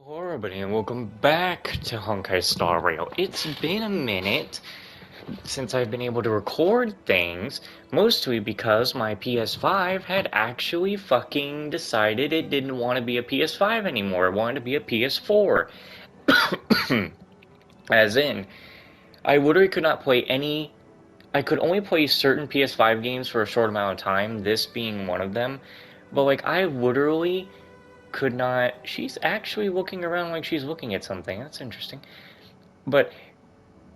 Hello everybody and welcome back to Honkai Star Rail. It's been a minute since I've been able to record things, mostly because my PS5 had actually fucking decided it didn't want to be a PS5 anymore, it wanted to be a PS4. As in, I literally could not play any... I could only play certain PS5 games for a short amount of time, this being one of them, but like I literally could not... She's actually looking around like she's looking at something. That's interesting. But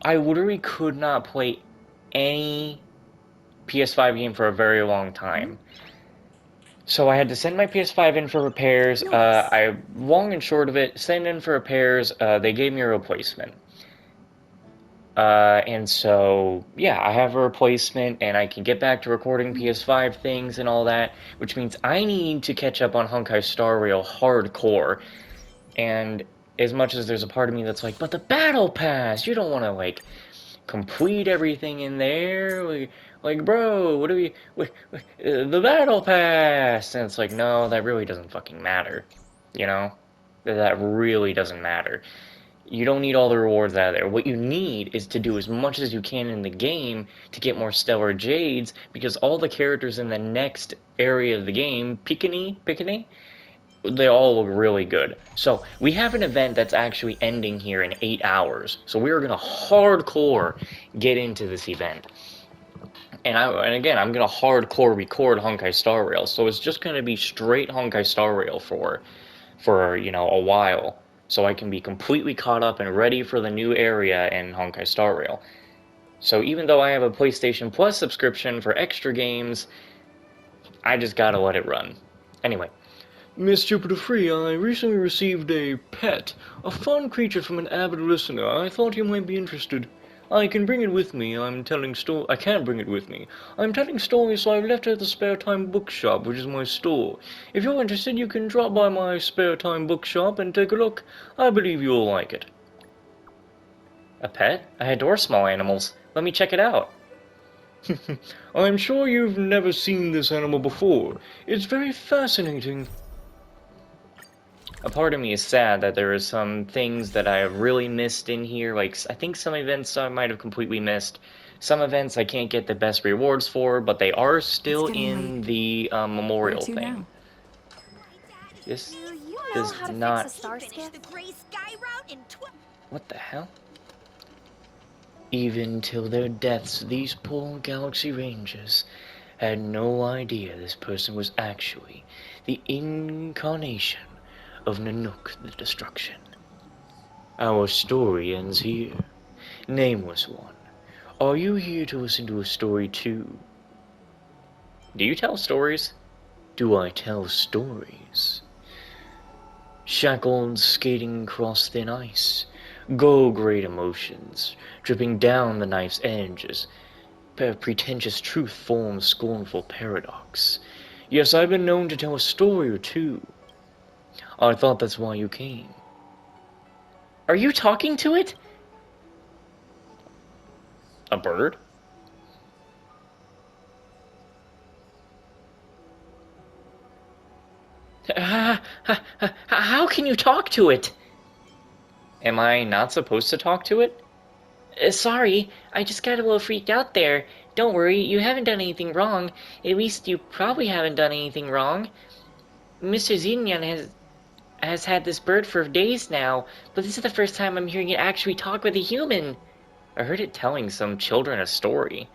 I literally could not play any PS5 game for a very long time. So I had to send my PS5 in for repairs. I long and short of it, send in for repairs. They gave me a replacement. And so, yeah, I have a replacement, and I can get back to recording PS5 things and all that, which means I need to catch up on Honkai Star Rail hardcore. And as much as there's a part of me that's like, but the battle pass, you don't want to like complete everything in there, like bro, what do we, the battle pass, and it's like, no, that really doesn't fucking matter, you know, that really doesn't matter. You don't need all the rewards out of there. What you need is to do as much as you can in the game to get more stellar jades, because all the characters in the next area of the game, Pikini, they all look really good. So we have an event that's actually ending here in 8 hours. So we are gonna hardcore get into this event. And again, I'm gonna hardcore record Honkai Star Rail. So it's just gonna be straight Honkai Star Rail for you know a while. So I can be completely caught up and ready for the new area in Honkai Star Rail. So even though I have a PlayStation Plus subscription for extra games, I just gotta let it run. Anyway, Miss Jupiter Free, I recently received a pet, a fun creature from an avid listener. I thought you might be interested. I can bring it with me. I can't bring it with me. I'm telling stories, so I've left it at the Spare Time Bookshop, which is my store. If you're interested, you can drop by my Spare Time Bookshop and take a look. I believe you'll like it. A pet? I adore small animals. Let me check it out. I'm sure you've never seen this animal before. It's very fascinating. A part of me is sad that there are some things that I have really missed in here. Like, I think some events I might have completely missed. Some events I can't get the best rewards for, but they are still in the memorial thing. This does not... What the hell? Even till their deaths, these poor Galaxy Rangers had no idea this person was actually the incarnation of Nanook the Destruction. Our story ends here. Nameless One, are you here to listen to a story too? Do you tell stories? Do I tell stories? Shackled, skating across thin ice, go great emotions, dripping down the knife's edges, pretentious truth forms scornful paradox. Yes, I've been known to tell a story or two. I thought that's why you came. Are you talking to it? A bird? How can you talk to it? Am I not supposed to talk to it? Sorry, I just got a little freaked out there. Don't worry, you haven't done anything wrong. At least you probably haven't done anything wrong. Mr. Xenian has had this bird for days now, but this is the first time I'm hearing it actually talk with a human. I heard it telling some children a story.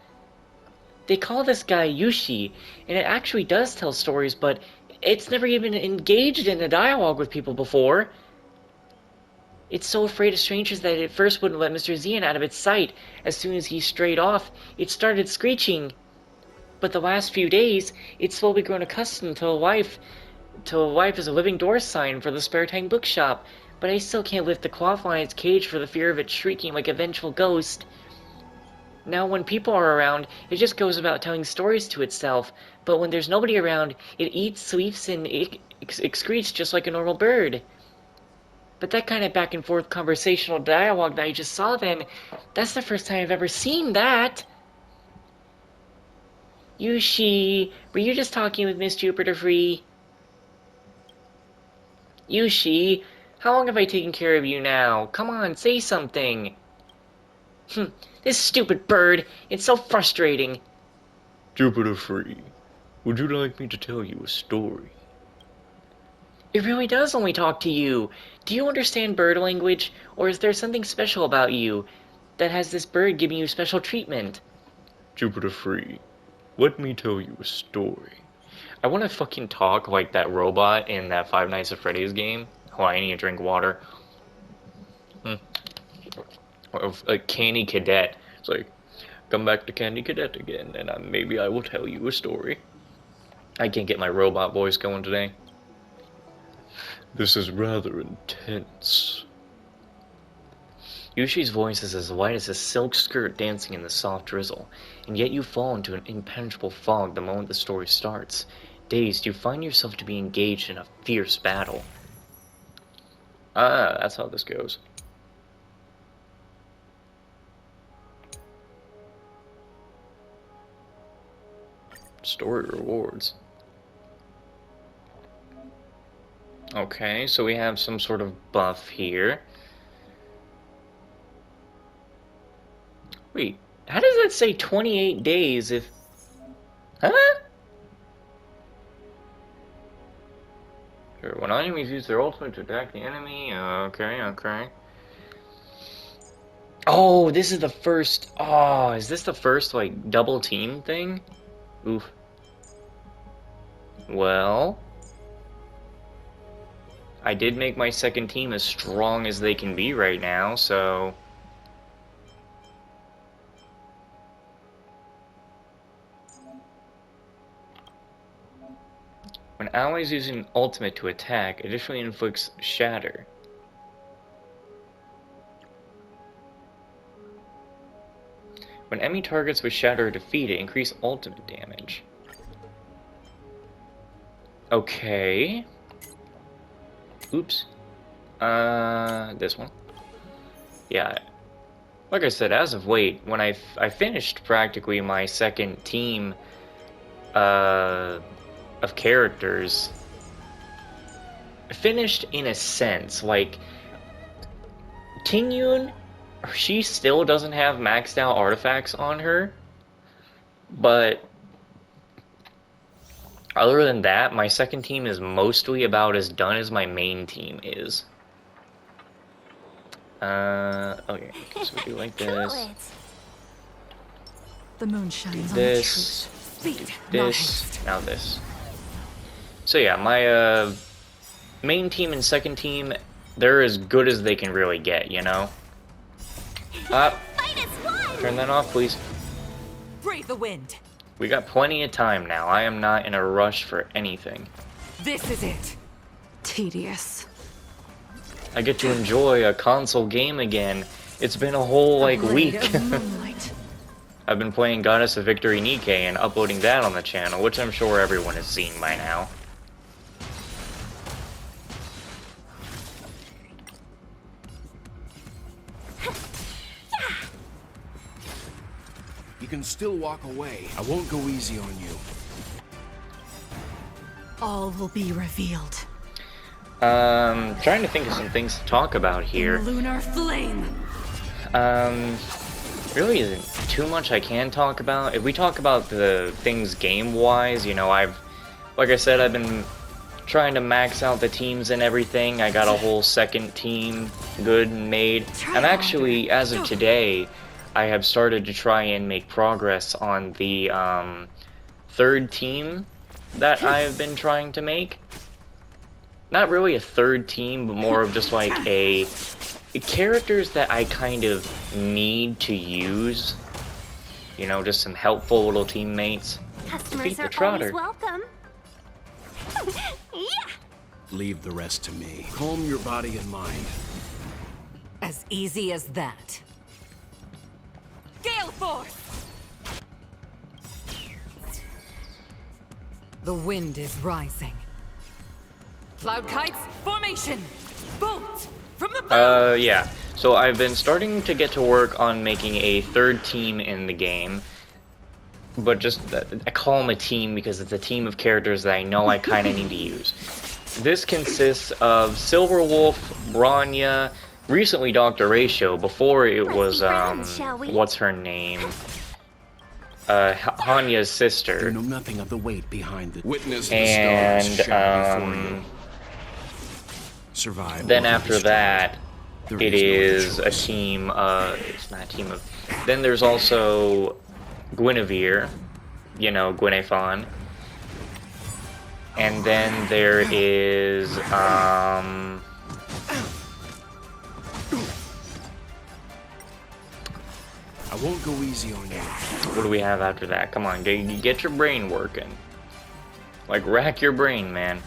They call this guy youci, and it actually does tell stories, but it's never even engaged in a dialogue with people before. It's so afraid of strangers that it first wouldn't let Mr. Xian out of its sight. As soon as he strayed off, it started screeching. But the last few days, it's slowly grown accustomed to a wife as a living door sign for the Spare Time Bookshop. But I still can't lift the cloth on its cage for the fear of it shrieking like a vengeful ghost. Now, when people are around, it just goes about telling stories to itself. But when there's nobody around, it eats, sleeps, and excretes just like a normal bird. But that kind of back and forth conversational dialogue that I just saw then, that's the first time I've ever seen that. Yushi, were you just talking with Miss Jupiter Free? Yushi, How long have I taken care of you now? Come on, say something. This stupid bird. It's so frustrating. Jupiter Free, would you like me to tell you a story? It really does only talk to you. Do you understand bird language, or is there something special about you that has this bird giving you special treatment? Jupiter Free, let me tell you a story. I want to fucking talk like that robot in that Five Nights at Freddy's game. Oh, I need to drink water. Or a Candy Cadet. It's like, come back to Candy Cadet again, and maybe I will tell you a story. I can't get my robot voice going today. This is rather intense. Yoshi's voice is as white as a silk skirt dancing in the soft drizzle, and yet you fall into an impenetrable fog the moment the story starts. Dazed, you find yourself to be engaged in a fierce battle. Ah, that's how this goes. Story rewards. Okay, so we have some sort of buff here. Wait, how does that say 28 days if... Huh? Sure, when enemies use their ultimate to attack the enemy, okay. Oh, this is the first... Oh, is this the first, like, double team thing? Oof. Well... I did make my second team as strong as they can be right now, so... When allies use an ultimate to attack, additionally inflicts shatter. When enemy targets with shatter are defeated, increase ultimate damage. Okay. Oops. This one. Yeah. Like I said, as of late, when I finished practically my second team, of characters. Finished in a sense, like, King Yoon, she still doesn't have maxed out artifacts on her, but other than that, my second team is mostly about as done as my main team is. Okay, so we do like this. The moon shines do this, do this, now this. So yeah, my main team and second team, they're as good as they can really get, you know? Turn that off, please. Brave the wind. We got plenty of time now. I am not in a rush for anything. This is it. Tedious. I get to enjoy a console game again. It's been a whole, like, week. I've been playing Goddess of Victory Nikkei and uploading that on the channel, which I'm sure everyone has seen by now. You can still walk away. I won't go easy on you. All will be revealed. Trying to think of some things to talk about here. Lunar flame. Really isn't too much I can talk about. If we talk about the things game-wise, you know, like I said, I've been trying to max out the teams and everything. I got a whole second team good and made. I'm actually, as of today, I have started to try and make progress on the third team that I've been trying to make. Not really a third team, but more of just like a characters that I kind of need to use. You know, just some helpful little teammates. Customers are Trotter. always welcome. Yeah. Leave the rest to me. Calm your body and mind. As easy as that. Gale force. The wind is rising. Cloud kites, formation! Bolt! From the bow! Yeah. So I've been starting to get to work on making a third team in the game. But just, I call them a team because it's a team of characters that I know I kind of need to use. this consists of Silverwolf, Bronya, recently Dr. Ratio. Before it was what's her name? Hanya's sister. You know nothing of the weight behind the witness And the stars shatter before you. Survive. then or be after destroyed. that, There it is no other is a choice. team. It's not a team of. Then there's also Guinevere, you know, Gwynnethon. And then there is I won't go easy on you. what do we have after that? Come on, get your brain working. Like, rack your brain, man.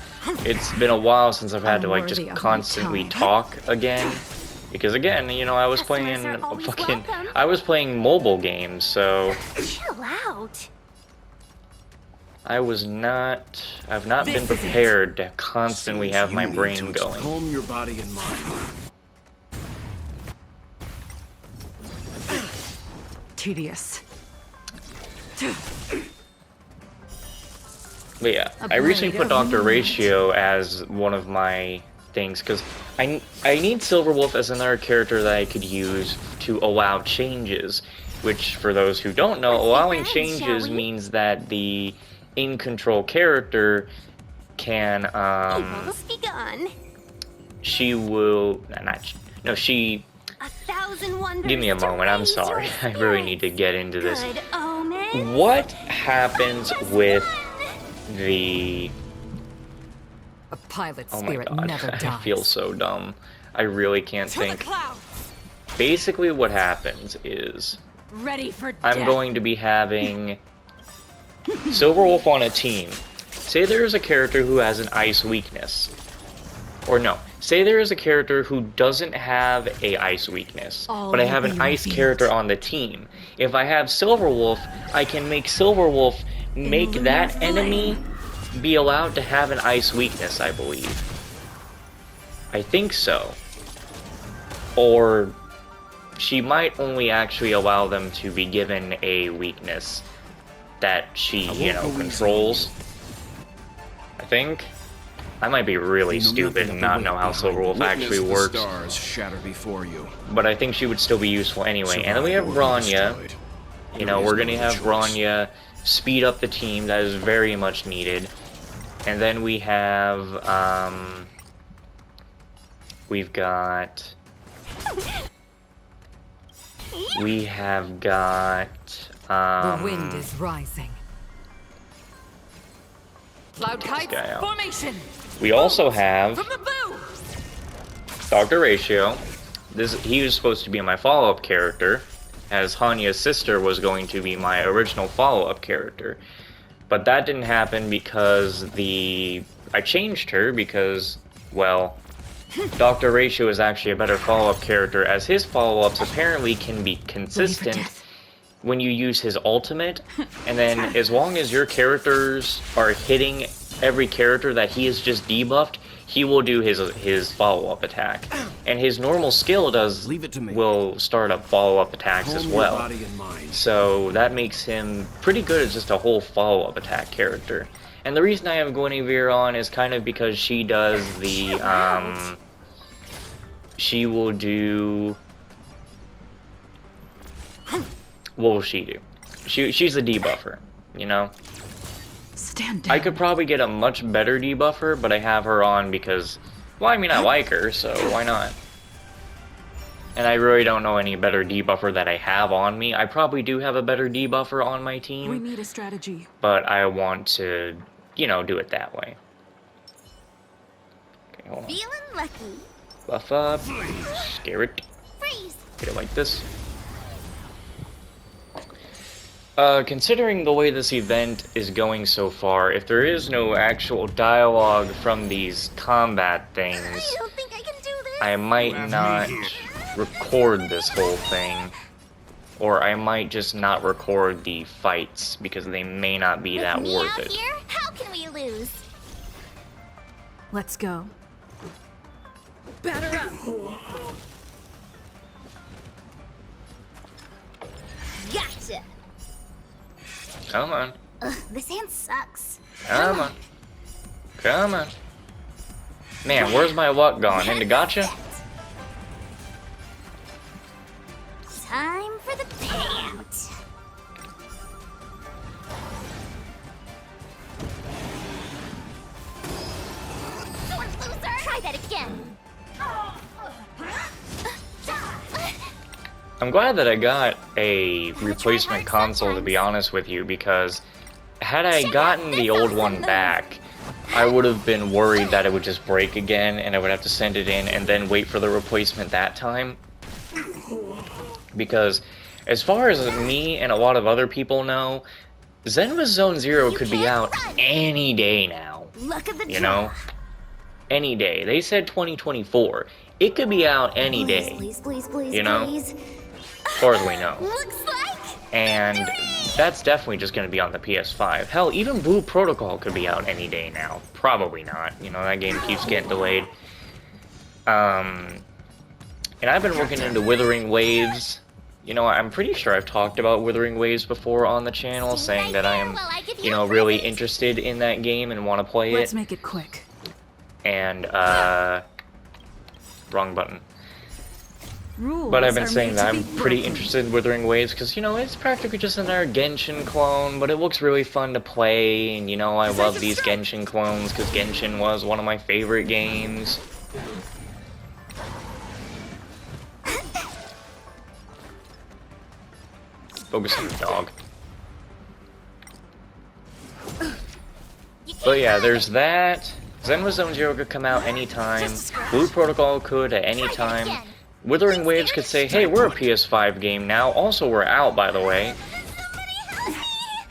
It's been a while since I've had to, like, just Unworthy of my constantly time. talk again. Because, again, you know, I was Customers playing are always fucking... welcome. I was playing mobile games, so... Chill out. I was not... I've not been This is it. prepared to constantly have my You need brain to going. Calm your body and mind. Tedious. But yeah, A I recently blade put of Dr. movement. Ratio as one of my things, because I need Silverwolf as another character that I could use to allow changes, which, for those who don't know, Let's be allowing friends, changes shall we? means that the in-control character can, Evil's begun. she will, no, she, 1,000 wonders. give me a to moment, I'm raise sorry, your I really need to spirits. get into this. Good omen. What happens Just with one. the... A pilot Oh my spirit god, never dies. I feel so dumb. I really can't To the think. clouds. Basically what happens is Ready for I'm death. going to be having Silverwolf on a team. Say there is a character who has an ice weakness. Or no, say there is a character who doesn't have a ice weakness, All but I will have be an ice revealed. character on the team. If I have Silverwolf, I can make Silverwolf make lunar that enemy be allowed to have an ice weakness, I believe. I think so. Or she might only actually allow them to be given a weakness that she, you know, controls. I think. I might be really You know stupid nothing and of the not weight know how behind Silverwolf the actually witness works, the stars shatter before you. but I think she would still be useful anyway. And then we have Survive or be Bronya. destroyed. You know, There is we're no gonna other have choice. Bronya speed up the team. That is very much needed. And then we have, we've got... We have got, The wind is rising. Cloud Get this kites, guy out. formation. we also have From the bow. Dr. Ratio. He was supposed to be my follow-up character, as Hanya's sister was going to be my original follow-up character. But that didn't happen because I changed her because, well, Dr. Ratio is actually a better follow-up character, as his follow-ups apparently can be consistent death. when you use his ultimate, and then as long as your characters are hitting every character that he has just debuffed, he will do his follow-up attack. And his normal skill Leave it to me. will start up follow-up attacks Calm as your well. body and mind. So that makes him pretty good as just a whole follow-up attack character. And the reason I have Guinevere on is kind of because she does the, she will do... What will she do? She's a debuffer, you know? Stand down. I could probably get a much better debuffer, but I have her on because, well, I mean, I like her, so why not? And I really don't know any better debuffer that I have on me. I probably do have a better debuffer on my We team, need a strategy. but I want to, you know, do it that way. Okay, hold on. Feeling lucky. Buff up. Scare it. Freeze. Get it like this. Considering the way this event is going so far, if there is no actual dialogue from these combat I things, don't think I can do this. I might not record this whole thing. Or I might just not record the fights, because they may not be that With me worth out it. here, how can we lose? Let's go. Batter up. Gotcha. Come on. Ugh, this hand sucks. Come on. Come on. Man, where's my luck gone? Into gotcha? Time for the payout. Sore loser! Try that again. I'm glad that I got a replacement console, to be honest with you, because had I gotten the old one back, I would have been worried that it would just break again and I would have to send it in and then wait for the replacement that time. Because as far as me and a lot of other people know, Zenwa Zone Zero could be out any day now. Look at the draw. You know? Any day. They said 2024. It could be out any day. Please, please, please, You know? please. As far as we know. Looks like. And that's definitely just going to be on the PS5. Hell, even Blue Protocol could be out any day now. Probably not. You know, that game keeps getting delayed. And I've been looking into Withering Waves. You know, I'm pretty sure I've talked about Withering Waves before on the channel, saying that I am, you know, really interested in that game and want to play it. Let's make it quick. And, wrong button. Rules But I've been are saying made that to I'm be pretty broken. interested in Withering Waves, because, you know, it's practically just another Genshin clone, but it looks really fun to play, and, you know, I love these Genshin clones, because Genshin was one of my favorite games. Focus on the dog. But yeah, there's that. Zenwa Zone Zero could come out anytime. Blue Protocol could at any time. Withering Waves could say, hey, we're a PS5 game now. Also, we're out, by the way.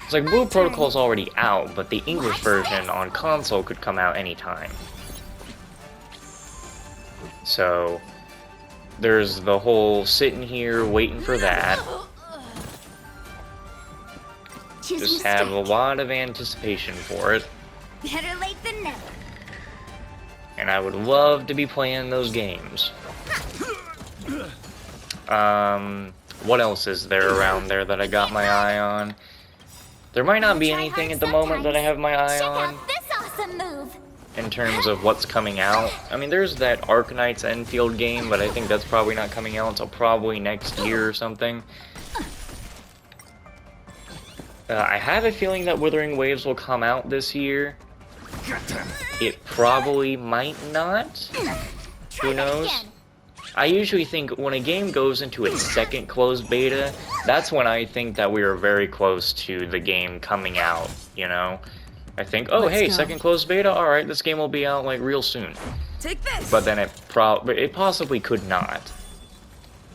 It's like Blue Protocol's already out, but the English version on console could come out anytime. So, there's the whole sitting here waiting for that. Just have a lot of anticipation for it. Better late than never. And I would love to be playing those games. What else is there around there that I got my eye on? There might not be anything at the moment that I have my eye on Check out this awesome move. in terms of what's coming out. I mean, there's that Arknights Enfield game, but I think that's probably not coming out until probably next year or something. I have a feeling that Withering Waves will come out this year. It probably might not. Who knows? I usually think when a game goes into its second closed beta, that's when I think that we are very close to the game coming out, you know? I think, oh, hey, second closed beta? Alright, this game will be out, like, real soon. Take this. But then it possibly could not.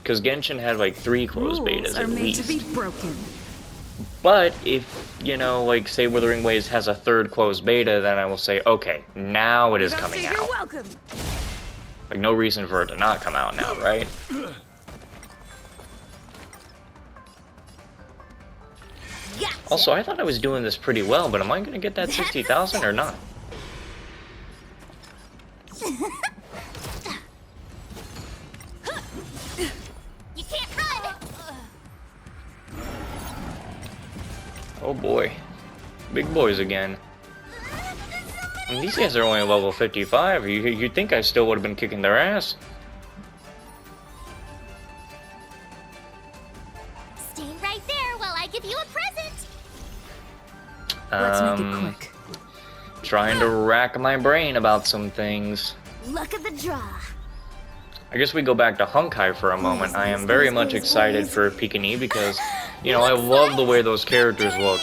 Because Genshin had, like, 3 closed betas Rules are at made least. to be broken. But if, you know, like, say Withering Waves has a 3rd closed beta, then I will say, okay, now it is coming out. You're welcome. Like, no reason for it to not come out now, right? Gotcha. Also, I thought I was doing this pretty well, but am I gonna get that 60,000 or not? You can't run. Oh boy. Big boys again. And these guys are only level 55. You'd think I still would have been kicking their ass. Stay right there while I give you a present. Let's make it quick. Trying to rack my brain about some things. Look at the draw. I guess we go back to Honkai for a moment. I am very much excited for Pikini because, you know, I love the way those characters look.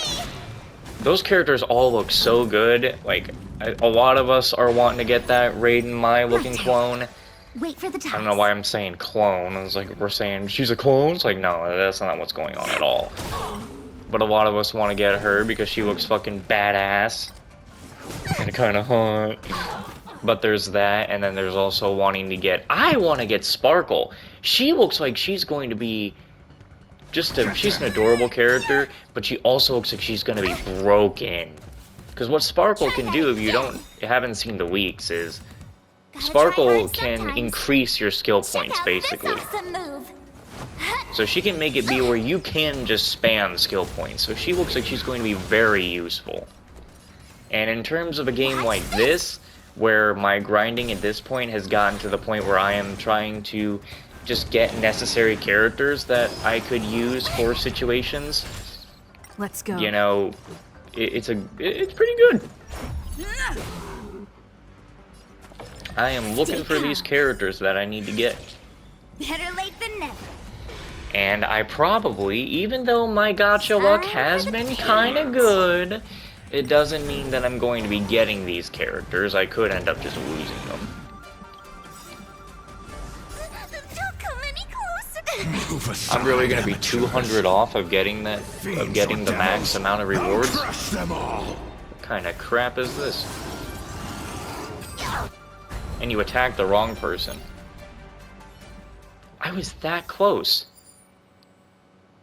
Those characters all look so good. Like, a lot of us are wanting to get that Raiden Mai looking clone. Wait for the time. I don't know why I'm saying clone. It's like we're saying she's a clone. It's like, no, that's not what's going on at all. But a lot of us want to get her because she looks fucking badass. And kind of hot. But there's that, and then there's also wanting to get... I want to get Sparkle. She looks like she's going to be... she's an adorable character, but she also looks like she's going to be broken. Because what Sparkle can do, if you haven't seen the leaks, is... Sparkle can increase your skill points, basically. So she can make it be where you can just spam skill points. So she looks like she's going to be very useful. And in terms of a game like this, where my grinding at this point has gotten to the point where I am trying to just get necessary characters that I could use for situations. Let's go. You know, it's pretty good. I am looking for these characters that I need to get. Better late than never. And I probably, even though my gacha luck has been kinda good, it doesn't mean that I'm going to be getting these characters. I could end up just losing them. Don't come any closer. I'm really gonna be 200 off of getting the max amount of rewards. Crush them all. What kind of crap is this? And you attacked the wrong person. I was that close.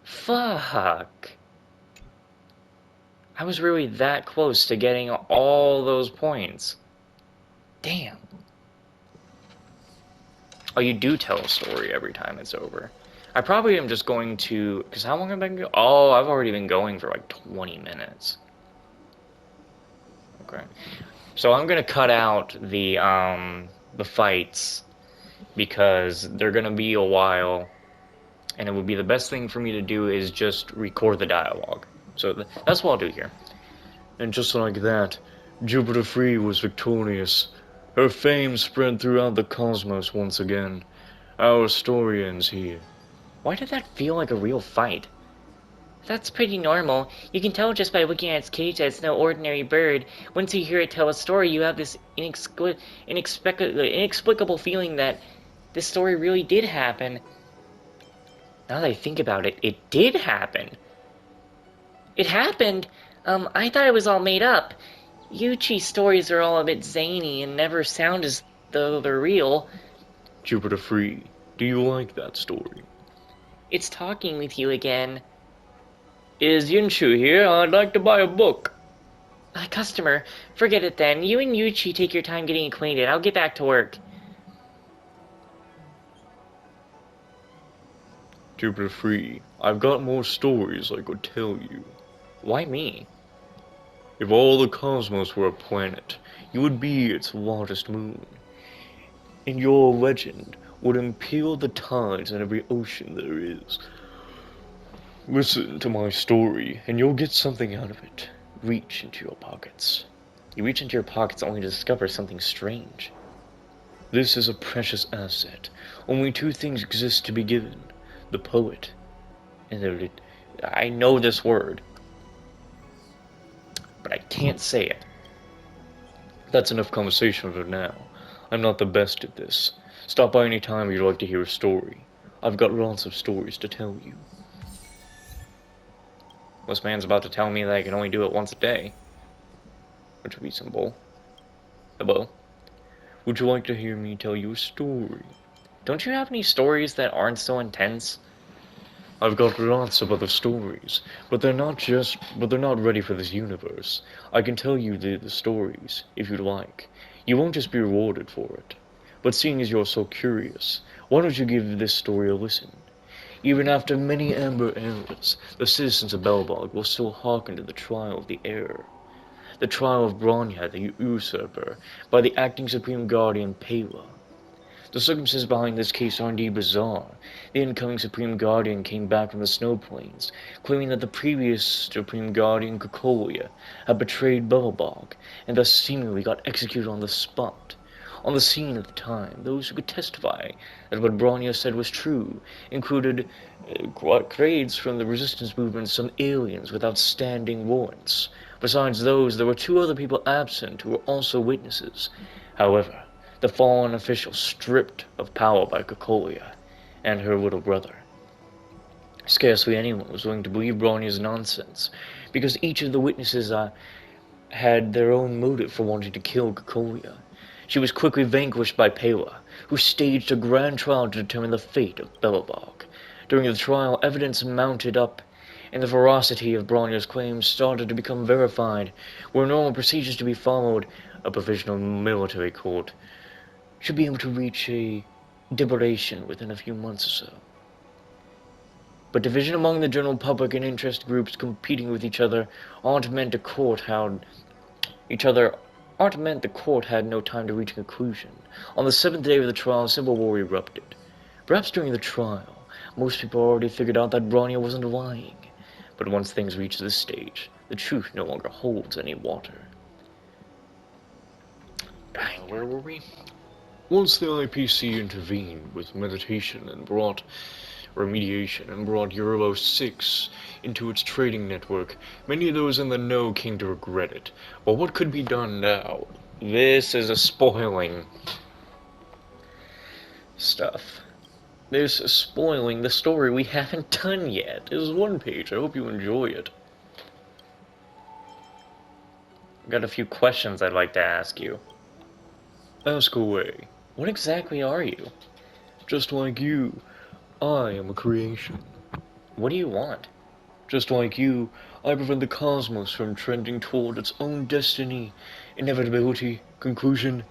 Fuck. I was really that close to getting all those points. Damn. Oh, you do tell a story every time it's over. I probably am just going to... Because how long have I been going? Oh, I've already been going for like 20 minutes. Okay. So I'm going to cut out the fights, because they're going to be a while. And it would be the best thing for me to do is just record the dialogue. So that's what I'll do here. And just like that, Jupiter Free was victorious. Her fame spread throughout the cosmos once again. Our story ends here. Why did that feel like a real fight? That's pretty normal. You can tell just by looking at its cage that it's no ordinary bird. Once you hear it tell a story, you have this inexplicable feeling that this story really did happen. Now that I think about it, it did happen. It happened? I thought it was all made up. Youci stories are all a bit zany and never sound as though they're real. Jupiter Free, do you like that story? It's talking with you again. Is Yunshu here? I'd like to buy a book. Customer, forget it then. You and Youci take your time getting acquainted. I'll get back to work. Jupiter Free, I've got more stories I could tell you. Why me? If all the cosmos were a planet, you would be its largest moon. And your legend would impel the tides in every ocean there is. Listen to my story, and you'll get something out of it. Reach into your pockets. You reach into your pockets only to discover something strange. This is a precious asset. Only two things exist to be given. The poet and the... I know this word, but I can't say it. That's enough conversation for now. I'm not the best at this. Stop by any time you'd like to hear a story. I've got lots of stories to tell you. This man's about to tell me that I can only do it once a day, which would be some bull. Hello? Would you like to hear me tell you a story? Don't you have any stories that aren't so intense? I've got lots of other stories, but they're not ready for this universe. I can tell you the stories, if you'd like. You won't just be rewarded for it. But seeing as you're so curious, why don't you give this story a listen? Even after many amber eras, the citizens of Belbog will still hearken to the trial of the heir. The trial of Bronya, the usurper, by the acting Supreme Guardian Pela. The circumstances behind this case are indeed bizarre. The incoming Supreme Guardian came back from the Snow Plains, claiming that the previous Supreme Guardian, Kokolia, had betrayed Belbog, and thus seemingly got executed on the spot. On the scene at the time, those who could testify that what Bronya said was true included grades from the resistance movement and some aliens with outstanding warrants. Besides those, there were two other people absent who were also witnesses. However, the fallen official stripped of power by Kokolia and her little brother. Scarcely anyone was willing to believe Bronya's nonsense, because each of the witnesses had their own motive for wanting to kill Kokolia. She was quickly vanquished by Pela, who staged a grand trial to determine the fate of Belobog. During the trial, evidence mounted up, and the veracity of Bronya's claims started to become verified. Were normal procedures to be followed, a provisional military court should be able to reach a deliberation within a few months or so. But division among the general public and interest groups competing with each other aren't meant to court how each other Art meant the court had no time to reach a conclusion. On the 7th day of the trial, civil war erupted. Perhaps during the trial, most people already figured out that Bronya wasn't lying. But once things reach this stage, the truth no longer holds any water. Where were we? Once the IPC intervened with mediation and brought remediation and brought Euro 6 into its trading network, many of those in the know came to regret it. But what could be done now? This is a spoiling stuff. This is spoiling the story we haven't done yet. It is one page. I hope you enjoy it. Got a few questions I'd like to ask you. Ask away. What exactly are you? Just like you, I am a creation. What do you want? Just like you, I prevent the cosmos from trending toward its own destiny, inevitability, conclusion,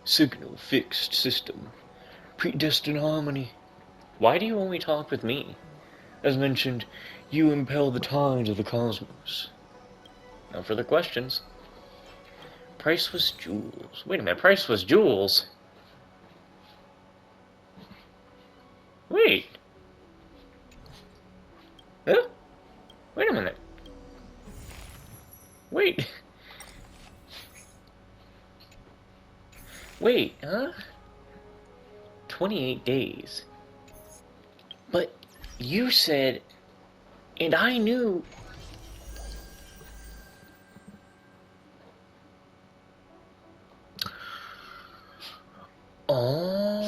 signal, fixed system, predestined harmony. Why do you only talk with me? As mentioned, you impel the tides of the cosmos. No further questions. Priceless jewels. Wait a minute, priceless jewels? Wait. Huh? Wait a minute. Wait. Wait, huh? 28 days. But you said, and I knew. Oh.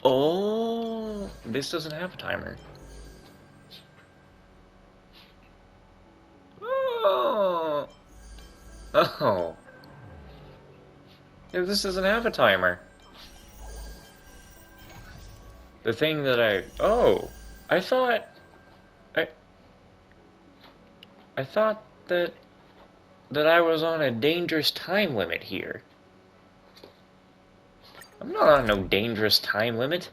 Oh. This doesn't have a timer. Oh. Oh. Yeah, this doesn't have a timer. The thing that I thought I thought that I was on a dangerous time limit here. I'm not on no dangerous time limit.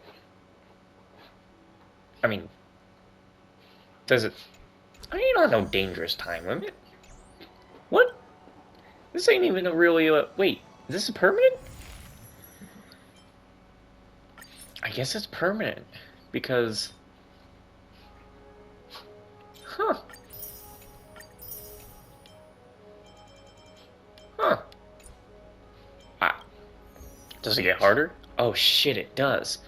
I mean, does it? I ain't on no dangerous time limit. What? This ain't even a really, wait, is this a permanent? I guess it's permanent, because... Huh. Huh. Ah. Does it get harder? Oh shit, it does.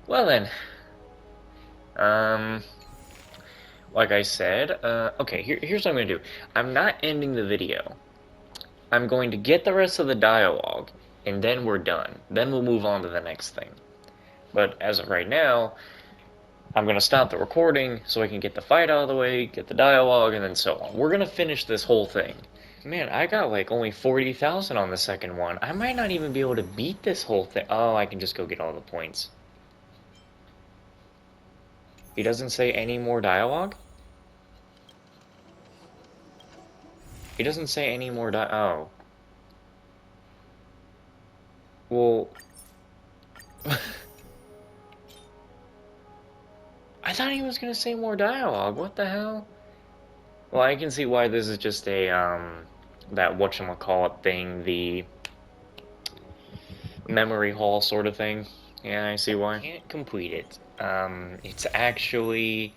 Well then. Like I said, okay, here's what I'm gonna do. I'm not ending the video. I'm going to get the rest of the dialogue, and then we're done. Then we'll move on to the next thing. But as of right now, I'm gonna stop the recording so I can get the fight out of the way, get the dialogue, and then so on. We're gonna finish this whole thing. Man, I got like only 40,000 on the second one. I might not even be able to beat this whole thing. Oh, I can just go get all the points. He doesn't say any more dialogue? He doesn't say any more oh. Well... I thought he was gonna say more dialogue. What the hell? Well, I can see why this is just a, that whatchamacallit thing, the memory hall sort of thing. Yeah, I see why. I can't complete it. It's actually,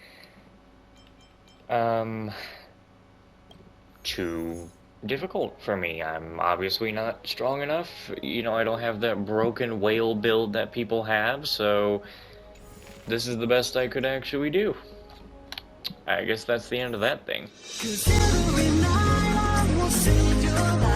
too difficult for me. I'm obviously not strong enough. You know, I don't have that broken whale build that people have, so this is the best I could actually do. I guess that's the end of that thing. 'Cause every night I will sing your life.